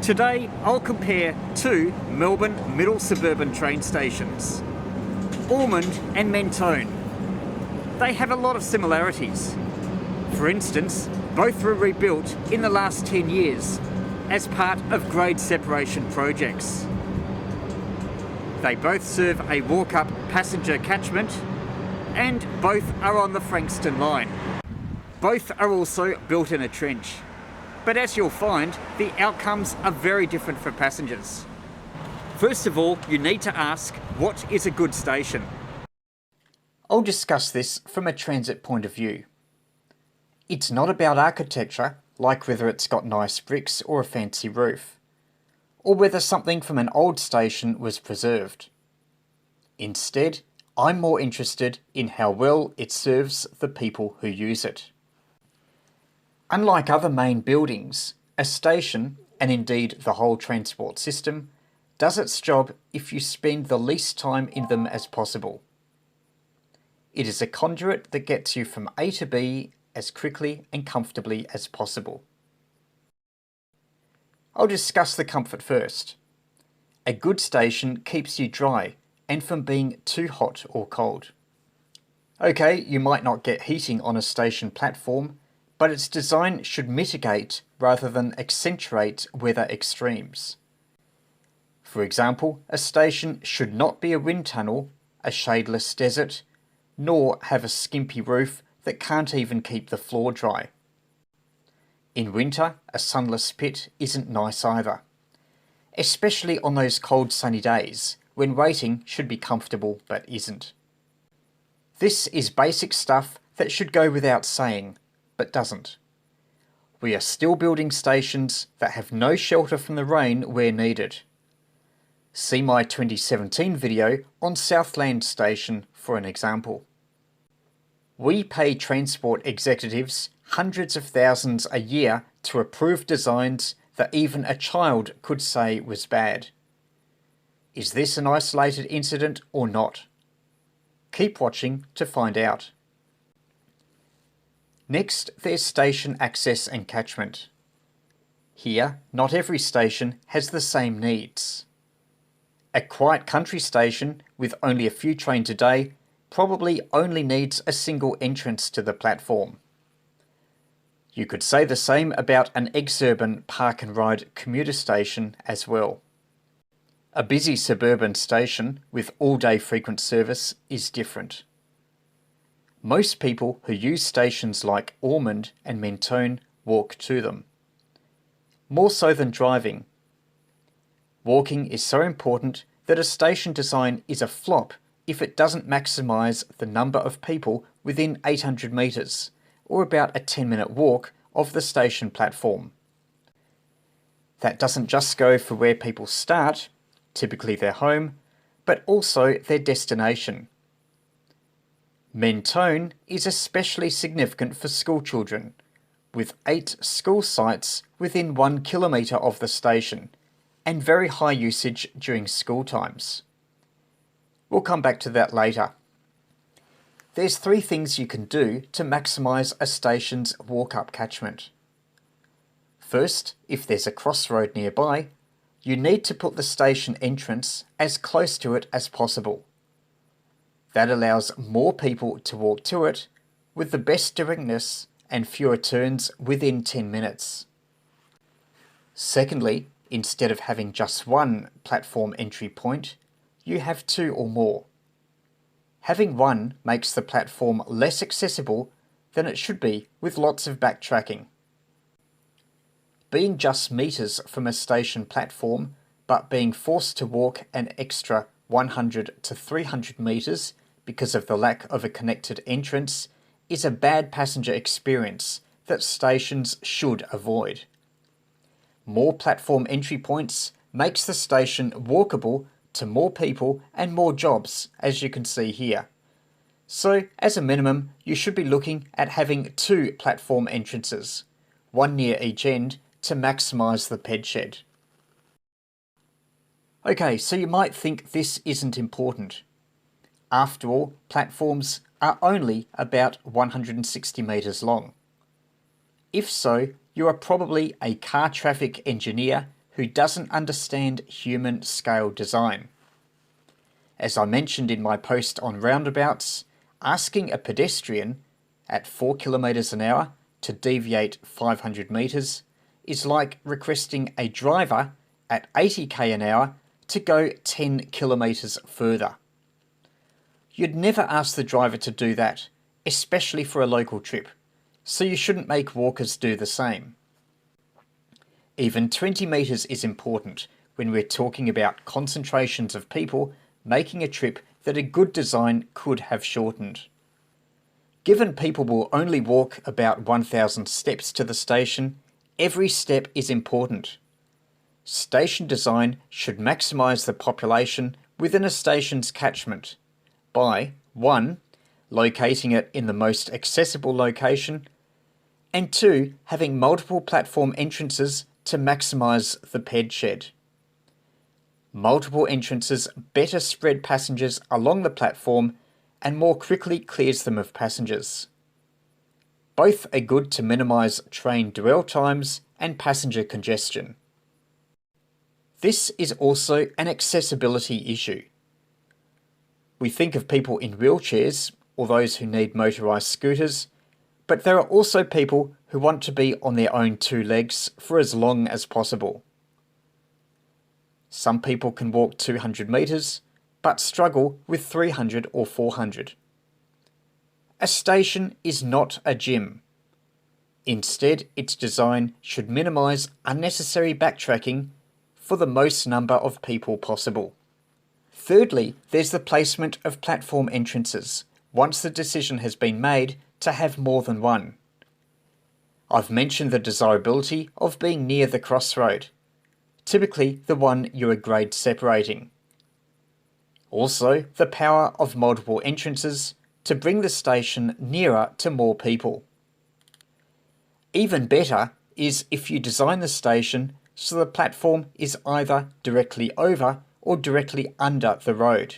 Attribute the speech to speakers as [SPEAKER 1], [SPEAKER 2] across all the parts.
[SPEAKER 1] Today I'll compare two Melbourne middle suburban train stations, Ormond and Mentone. They have a lot of similarities. For instance, both were rebuilt in the last 10 years as part of grade separation projects. They both serve a walk-up passenger catchment and both are on the Frankston line. Both are also built in a trench. But as you'll find, the outcomes are very different for passengers. First of all, you need to ask, what is a good station? I'll discuss this from a transit point of view. It's not about architecture, like whether it's got nice bricks or a fancy roof, or whether something from an old station was preserved. Instead, I'm more interested in how well it serves the people who use it. Unlike other main buildings, a station, and indeed the whole transport system, does its job if you spend the least time in them as possible. It is a conduit that gets you from A to B as quickly and comfortably as possible. I'll discuss the comfort first. A good station keeps you dry and from being too hot or cold. Okay, you might not get heating on a station platform, but its design should mitigate rather than accentuate weather extremes. For example, a station should not be a wind tunnel, a shadeless desert, nor have a skimpy roof that can't even keep the floor dry. In winter, a sunless pit isn't nice either, especially on those cold sunny days when waiting should be comfortable but isn't. This is basic stuff that should go without saying, but doesn't. We are still building stations that have no shelter from the rain where needed. See my 2017 video on Southland Station for an example. We pay transport executives hundreds of thousands a year to approve designs that even a child could say was bad. Is this an isolated incident or not? Keep watching to find out. Next, there's station access and catchment. Here, not every station has the same needs. A quiet country station with only a few trains a day probably only needs a single entrance to the platform. You could say the same about an exurban park and ride commuter station as well. A busy suburban station with all-day frequent service is different. Most people who use stations like Ormond and Mentone walk to them. More so than driving. Walking is so important that a station design is a flop if it doesn't maximise the number of people within 800 metres, or about a 10-minute walk of the station platform. That doesn't just go for where people start, typically their home, but also their destination. Mentone is especially significant for school children, with 8 school sites within 1 kilometre of the station, and very high usage during school times. We'll come back to that later. There's 3 things you can do to maximise a station's walk-up catchment. First, if there's a crossroad nearby, you need to put the station entrance as close to it as possible. That allows more people to walk to it with the best directness and fewer turns within 10 minutes. Secondly, instead of having just one platform entry point, you have 2 or more. Having one makes the platform less accessible than it should be with lots of backtracking. Being just metres from a station platform, but being forced to walk an extra 100 to 300 metres because of the lack of a connected entrance is a bad passenger experience that stations should avoid. More platform entry points makes the station walkable to more people and more jobs, as you can see here. So, as a minimum, you should be looking at having 2 platform entrances, one near each end, to maximise the ped shed. Okay, so you might think this isn't important. After all, platforms are only about 160 metres long. If so, you are probably a car traffic engineer
[SPEAKER 2] who doesn't understand human scale design. As I mentioned in my post on roundabouts, asking a pedestrian at 4 kilometres an hour to deviate 500 metres is like requesting a driver at 80k an hour to go 10 kilometres further. You'd never ask the driver to do that, especially for a local trip, so you shouldn't make walkers do the same. Even 20 metres is important when we're talking about concentrations of people making a trip that a good design could have shortened. Given people will only walk about 1,000 steps to the station, every step is important. Station design should maximise the population within a station's catchment by 1. Locating it in the most accessible location, and 2. Having multiple platform entrances to maximise the ped shed. Multiple entrances better spread passengers along the platform and more quickly clears them of passengers. Both are good to minimise train dwell times and passenger congestion. This is also an accessibility issue. We think of people in wheelchairs or those who need motorised scooters, but there are also people who want to be on their own two legs for as long as possible. Some people can walk 200 metres, but struggle with 300 or 400. A station is not a gym. Instead, its design should minimise unnecessary backtracking for the most number of people possible. Thirdly, there's the placement of platform entrances, once the decision has been made to have more than one. I've mentioned the desirability of being near the crossroad, typically the one you are grade separating. Also, the power of multiple entrances to bring the station nearer to more people. Even better is if you design the station so the platform is either directly over or directly under the road.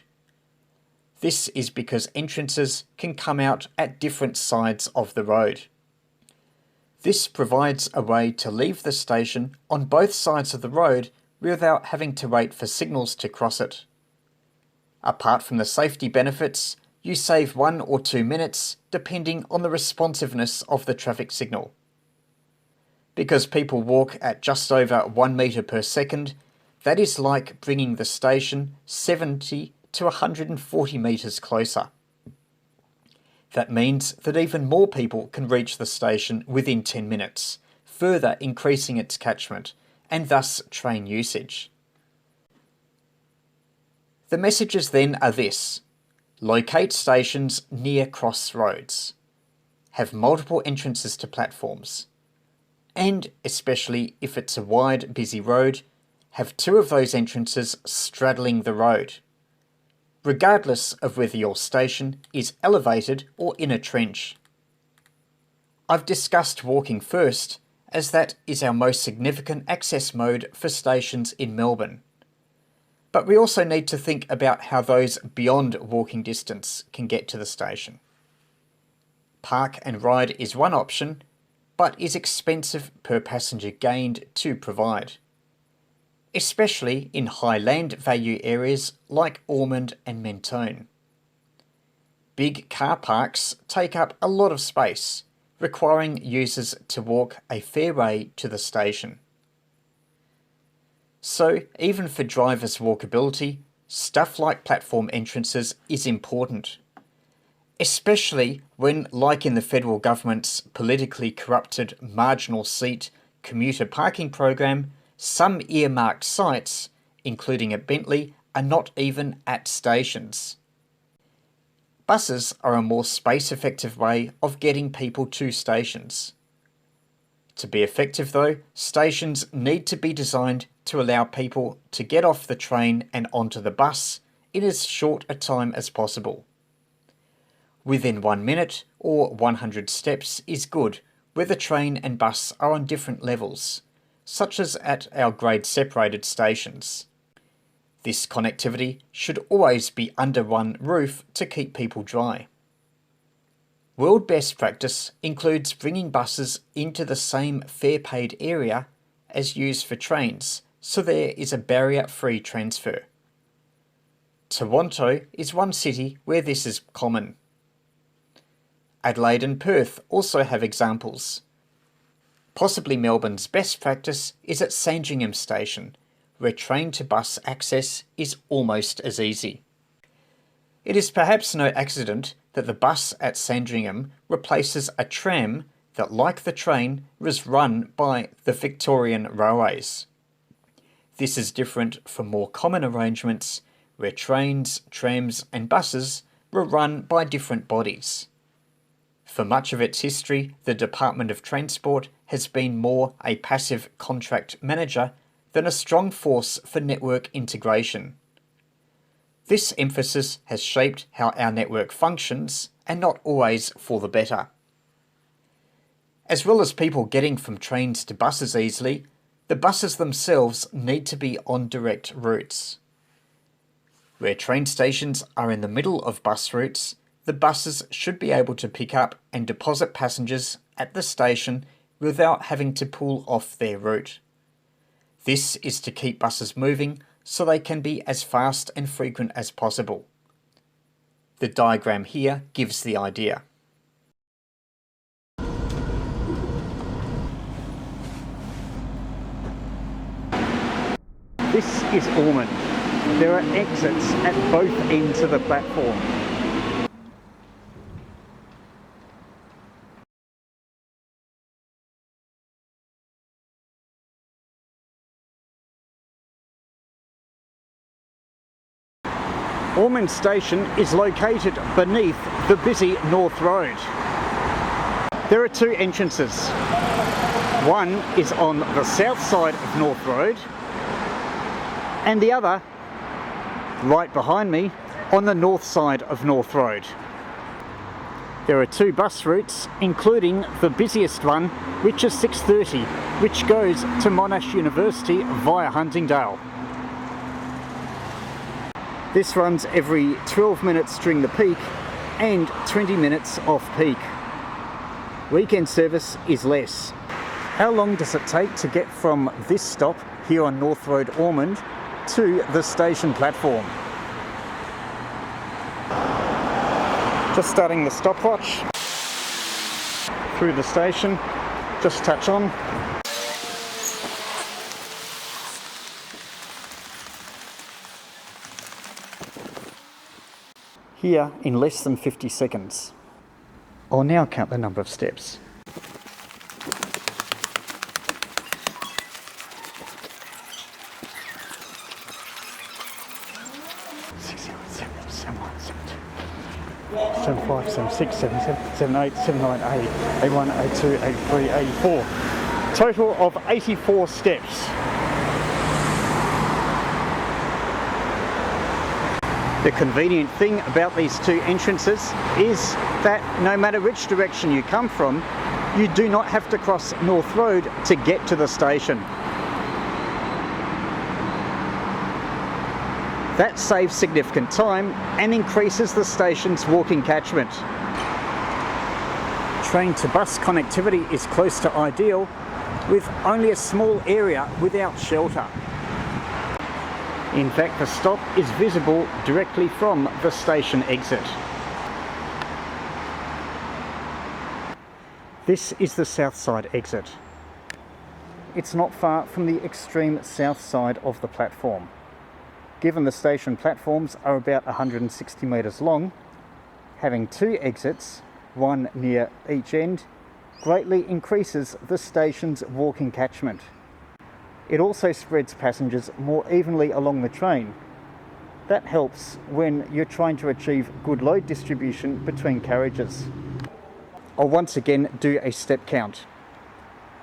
[SPEAKER 2] This is because entrances can come out at different sides of the road. This provides a way to leave the station on both sides of the road without having to wait for signals to cross it. Apart from the safety benefits, you save 1 or 2 minutes depending on the responsiveness of the traffic signal. Because people walk at just over 1 metre per second, that is like bringing the station 70 to 140 metres closer. That means that even more people can reach the station within 10 minutes, further increasing its catchment and thus train usage. The messages then are this: locate stations near crossroads, have multiple entrances to platforms, and especially if it's a wide, busy road, have 2 of those entrances straddling the road, regardless of whether your station is elevated or in a trench. I've discussed walking first, as that is our most significant access mode for stations in Melbourne. But we also need to think about how those beyond walking distance can get to the station. Park and ride is one option, but is expensive per passenger gained to provide, especially in high land value areas like Ormond and Mentone. Big car parks take up a lot of space, requiring users to walk a fair way to the station. So, even for drivers' walkability, stuff like platform entrances is important, especially when, like in the federal government's politically corrupted marginal seat commuter parking program, some earmarked sites, including at Bentley, are not even at stations. Buses are a more space-effective way of getting people to stations. To be effective though, stations need to be designed to allow people to get off the train and onto the bus in as short a time as possible. Within 1 minute or 100 steps is good where the train and bus are on different levels, such as at our grade-separated stations. This connectivity should always be under one roof to keep people dry. World best practice includes bringing buses into the same fare-paid area as used for trains so there is a barrier-free transfer. Toronto is one city where this is common. Adelaide and Perth also have examples. Possibly Melbourne's best practice is at Sandringham Station, where train-to-bus access is almost as easy. It is perhaps no accident that the bus at Sandringham replaces a tram that, like the train, was run by the Victorian Railways. This is different from more common arrangements where trains, trams and buses were run by different bodies. For much of its history, the Department of Transport has been more a passive contract manager than a strong force for network integration. This emphasis has shaped how our network functions, and not always for the better. As well as people getting from trains to buses easily, the buses themselves need to be on direct routes. Where train stations are in the middle of bus routes, the buses should be able to pick up and deposit passengers at the station without having to pull off their route. This is to keep buses moving so they can be as fast and frequent as possible. The diagram here gives the idea.
[SPEAKER 1] This is Ormond. There are exits at both ends of the platform. Ormond Station is located beneath the busy North Road. There are two entrances. One is on the south side of North Road, and the other, right behind me, on the north side of North Road. There are two bus routes, including the busiest one, which is 6:30, which goes to Monash University via Huntingdale. This runs every 12 minutes during the peak and 20 minutes off peak. Weekend service is less. How long does it take to get from this stop here on North Road, Ormond, to the station platform? Just starting the stopwatch. Through the station, just touch on. Here in less than 50 seconds. I'll now count the number of steps. 75, 76, 77, 78, 79, 80, 81, 82, 83, 84. Total of 84 steps. The convenient thing about these two entrances is that no matter which direction you come from, you do not have to cross North Road to get to the station. That saves significant time and increases the station's walking catchment. Train to bus connectivity is close to ideal, with only a small area without shelter. In fact, the stop is visible directly from the station exit. This is the south side exit. It's not far from the extreme south side of the platform. Given the station platforms are about 160 metres long, having two exits, one near each end, greatly increases the station's walking catchment. It also spreads passengers more evenly along the train. That helps when you're trying to achieve good load distribution between carriages. I'll once again do a step count.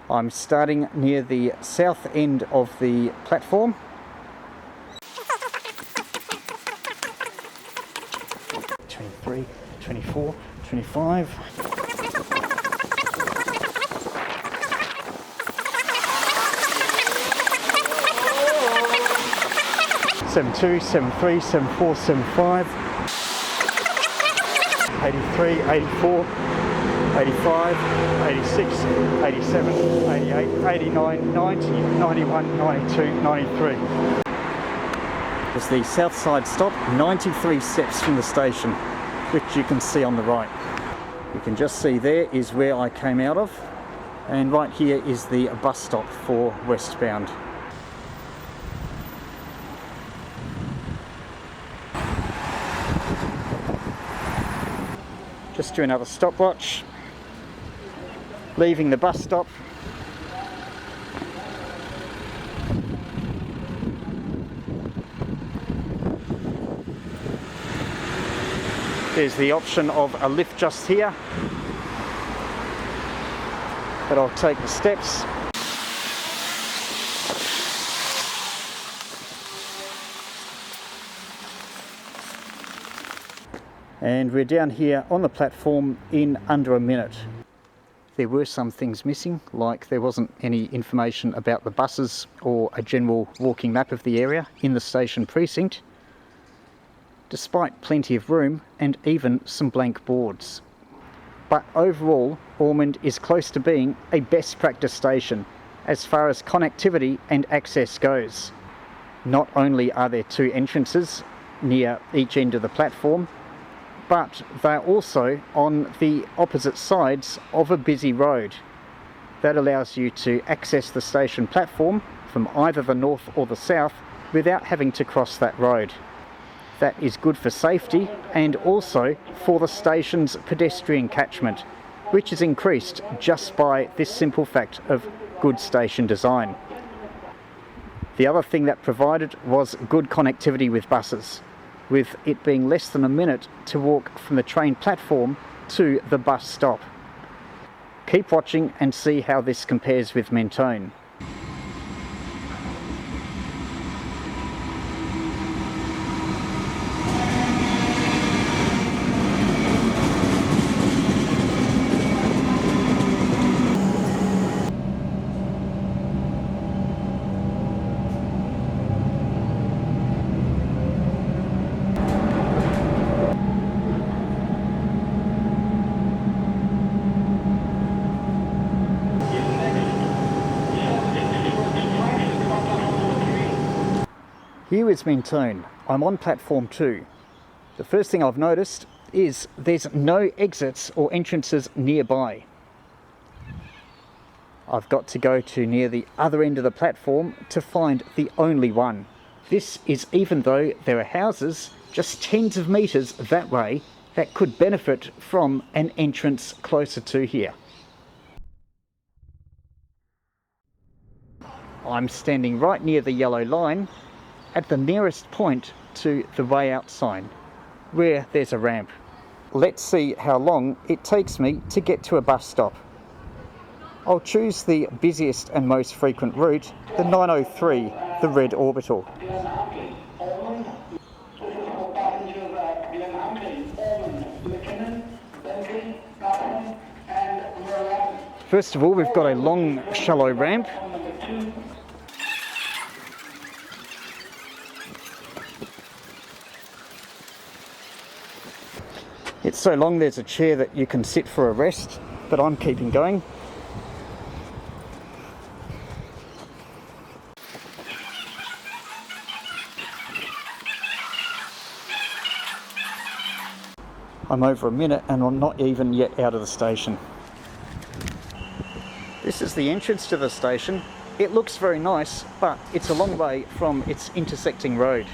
[SPEAKER 1] I'm starting near the south end of the platform. 23, 24, 25. 72, 73, 74, 75. 83, 84. 85, 86, 87, 88, 89, 90, 91, 92, 93. There's the south side stop, 93 steps from the station, which you can see on the right. You can just see there is where I came out of, and right here is the bus stop for westbound. Just do another stopwatch, leaving the bus stop. There's the option of a lift just here, but I'll take the steps. And we're down here on the platform in under a minute. There were some things missing, like there wasn't any information about the buses or a general walking map of the area in the station precinct, despite plenty of room and even some blank boards. But overall, Ormond is close to being a best practice station as far as connectivity and access goes. Not only are there two entrances near each end of the platform, but they're also on the opposite sides of a busy road. That allows you to access the station platform from either the north or the south without having to cross that road. That is good for safety and also for the station's pedestrian catchment, which is increased just by this simple fact of good station design. The other thing that provided was good connectivity with buses, with it being less than a minute to walk from the train platform to the bus stop. Keep watching and see how this compares with Mentone. Here is Mentone. I'm on platform 2. The first thing I've noticed is there's no exits or entrances nearby. I've got to go to near the other end of the platform to find the only one. This is even though there are houses just tens of metres that way that could benefit from an entrance closer to here. I'm standing right near the yellow line at the nearest point to the way out sign, where there's a ramp. Let's see how long it takes me to get to a bus stop. I'll choose the busiest and most frequent route, the 903, the red orbital. First of all, we've got a long, shallow ramp. It's so long there's a chair that you can sit for a rest, but I'm keeping going. I'm over a minute and I'm not even yet out of the station. This is the entrance to the station. It looks very nice, but it's a long way from its intersecting road.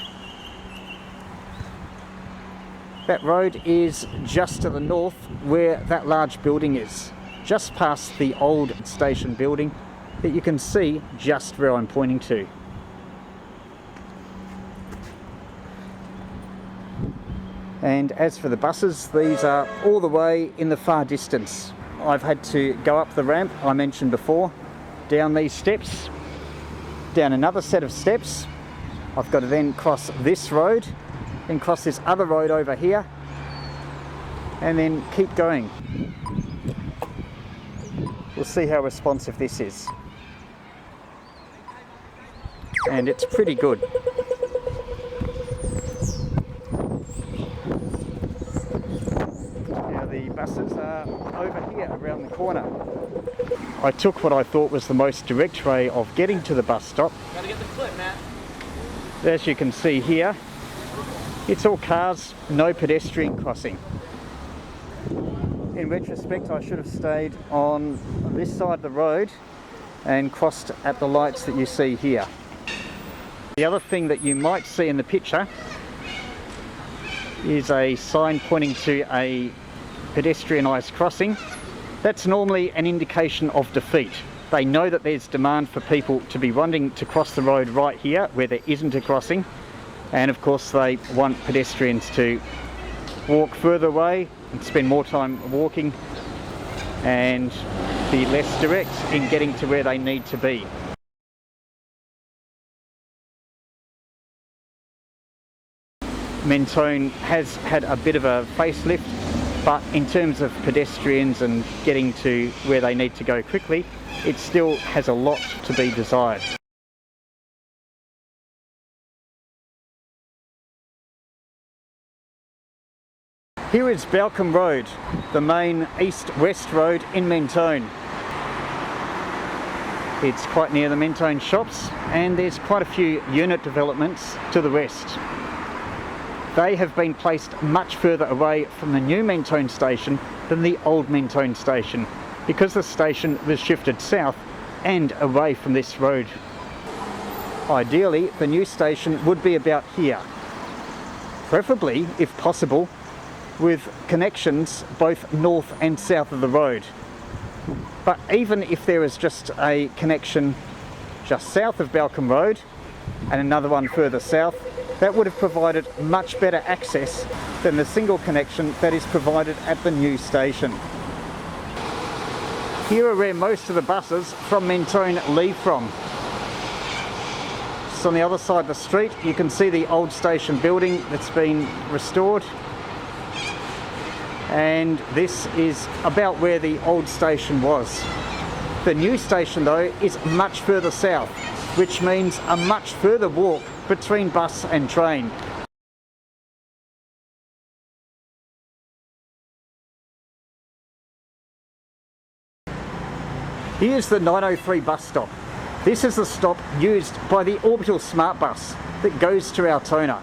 [SPEAKER 1] That road is just to the north where that large building is, just past the old station building that you can see just where I'm pointing to. And as for the buses, these are all the way in the far distance. I've had to go up the ramp I mentioned before, down these steps, down another set of steps. I've got to then cross this road, then cross this other road over here, and then keep going. We'll see how responsive this is. And it's pretty good. Now the bus buses are over here around the corner. I took what I thought was the most direct way of getting to the bus stop.
[SPEAKER 2] Gotta get the clip, Matt.
[SPEAKER 1] As you can see here, it's all cars, no pedestrian crossing. In retrospect, I should have stayed on this side of the road and crossed at the lights that you see here. The other thing that you might see in the picture is a sign pointing to a pedestrianised crossing. That's normally an indication of defeat. They know that there's demand for people to be wanting to cross the road right here where there isn't a crossing, and of course they want pedestrians to walk further away and spend more time walking and be less direct in getting to where they need to be. Mentone has had a bit of a facelift, but in terms of pedestrians and getting to where they need to go quickly, it still has a lot to be desired. Here is Balcombe Road, the main east-west road in Mentone. It's quite near the Mentone shops, and there's quite a few unit developments to the west. They have been placed much further away from the new Mentone station than the old Mentone station, because the station was shifted south and away from this road. Ideally, the new station would be about here, preferably, if possible, with connections both north and south of the road. But even if there is just a connection just south of Balcombe Road and another one further south, that would have provided much better access than the single connection that is provided at the new station. Here are where most of the buses from Mentone leave from. So on the other side of the street you can see the old station building that's been restored, and this is about where the old station was. The new station though is much further south, which means a much further walk between bus and train. Here's the 903 bus stop. This is the stop used by the Orbital Smart Bus that goes to Altona,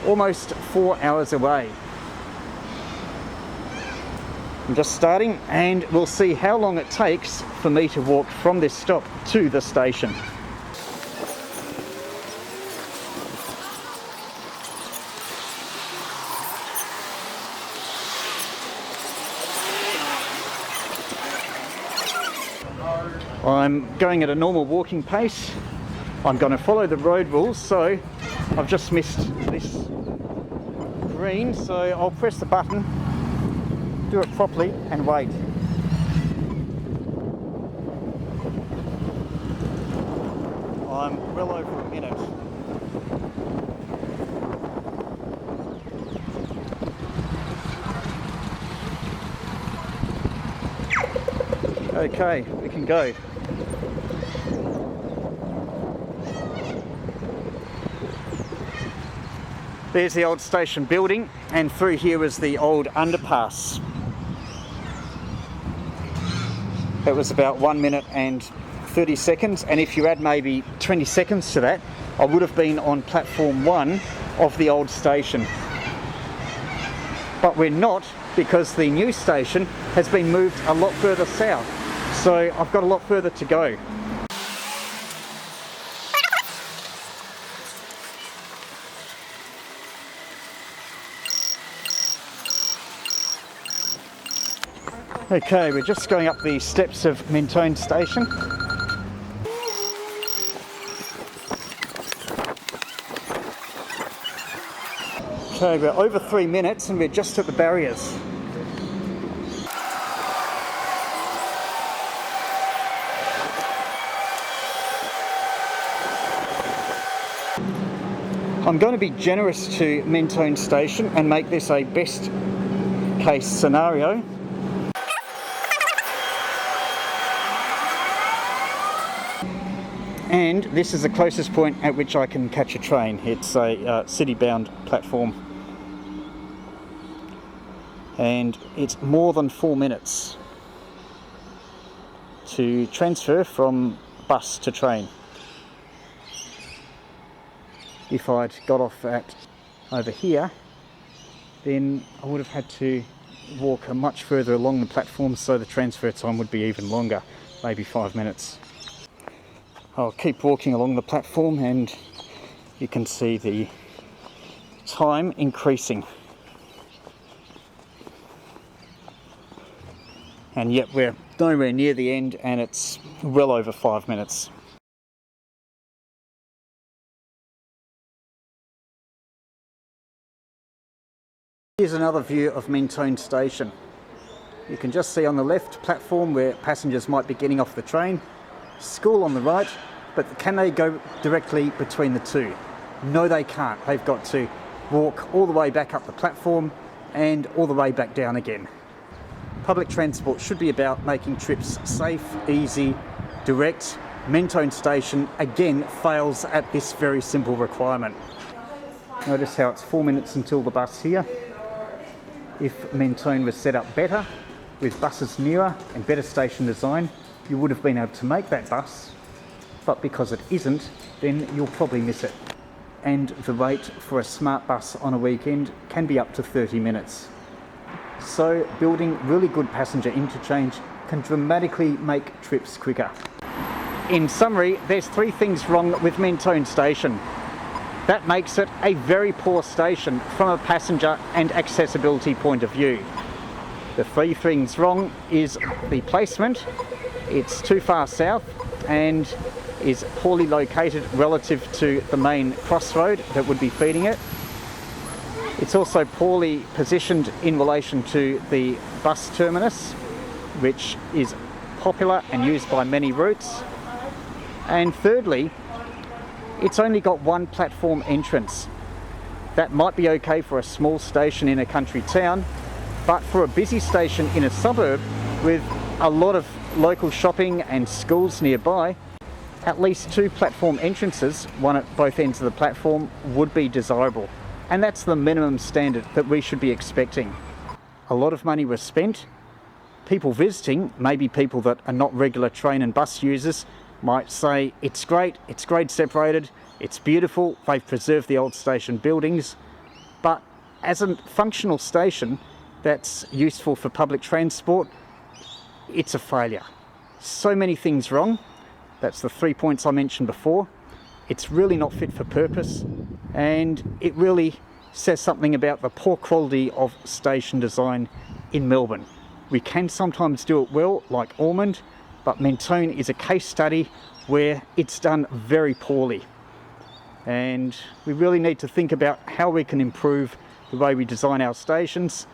[SPEAKER 1] almost 4 hours away. I'm just starting, and we'll see how long it takes for me to walk from this stop to the station. I'm going at a normal walking pace. I'm going to follow the road rules, so I've just missed this green, so I'll press the button, do it properly and wait. I'm well over a minute. Okay, we can go. There's the old station building, and through here is the old underpass. It was about 1 minute and 30 seconds, and if you add maybe 20 seconds to that, I would have been on platform 1 of the old station. But we're not, because the new station has been moved a lot further south, so I've got a lot further to go. Okay, we're just going up the steps of Mentone station. Okay, we're over 3 minutes and we're just at the barriers. I'm going to be generous to Mentone station and make this a best case scenario. And this is the closest point at which I can catch a train. It's a city-bound platform.
[SPEAKER 2] and it's more than 4 minutes to transfer from bus to train. If I'd got off at over here, then I would have had to walk much further along the platform, so the transfer time would be even longer, maybe 5 minutes. I'll keep walking along the platform and you can see the time increasing. And yet we're nowhere near the end and it's well over 5 minutes. Here's another view of Mentone station. You can just see on the left platform where passengers might be getting off the train, school on the right, but can they go directly between the two? No, they can't. They've got to walk all the way back up the platform and all the way back down again. Public transport should be about making trips safe, easy, direct. Mentone station again fails at this very simple requirement. Notice how it's 4 minutes until the bus here. If Mentone was set up better, with buses nearer and better station design, you would have been able to make that bus, but because it isn't, then you'll probably miss it. And the wait for a smart bus on a weekend can be up to 30 minutes. So building really good passenger interchange can dramatically make trips quicker. In summary, there's 3 things wrong with Mentone station. That makes it a very poor station from a passenger and accessibility point of view. The 3 things wrong is the placement. It's too far south and is poorly located relative to the main crossroad that would be feeding it. It's also poorly positioned in relation to the bus terminus, which is popular and used by many routes. And thirdly, it's only got 1 platform entrance. That might be okay for a small station in a country town, but for a busy station in a suburb with a lot of local shopping and schools nearby, at least 2 platform entrances, one at both ends of the platform, would be desirable. And that's the minimum standard that we should be expecting. A lot of money was spent. People visiting, maybe people that are not regular train and bus users, might say it's great, it's grade separated, it's beautiful, they've preserved the old station buildings, but as a functional station that's useful for public transport, it's a failure. So many things wrong. That's the 3 points I mentioned before. It's really not fit for purpose, and it really says something about the poor quality of station design in Melbourne. We can sometimes do it well, like Ormond, but Mentone is a case study where it's done very poorly. And we really need to think about how we can improve the way we design our stations,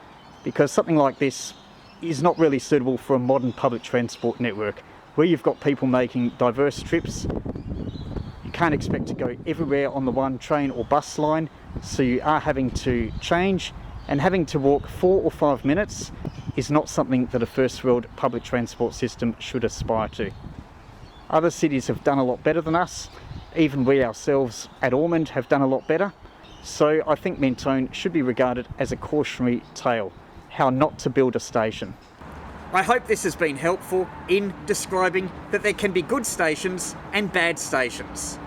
[SPEAKER 2] because something like this is not really suitable for a modern public transport network. Where you've got people making diverse trips, you can't expect to go everywhere on the one train or bus line, so you are having to change, and having to walk 4 or 5 minutes is not something that a first world public transport system should aspire to. Other cities have done a lot better than us. Even we ourselves at Ormond have done a lot better. So I think Mentone should be regarded as a cautionary tale, how not to build a station.
[SPEAKER 1] I hope this has been helpful in describing that there can be good stations and bad stations.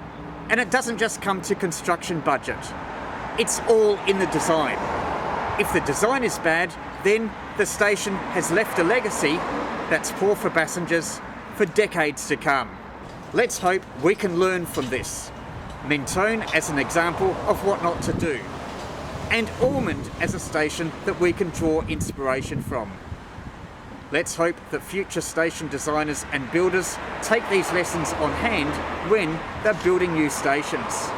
[SPEAKER 1] And it doesn't just come to construction budget. It's all in the design. If the design is bad, then the station has left a legacy that's poor for passengers for decades to come. Let's hope we can learn from this. Mentone as an example of what not to do, and Ormond as a station that we can draw inspiration from. Let's hope that future station designers and builders take these lessons on hand when they're building new stations.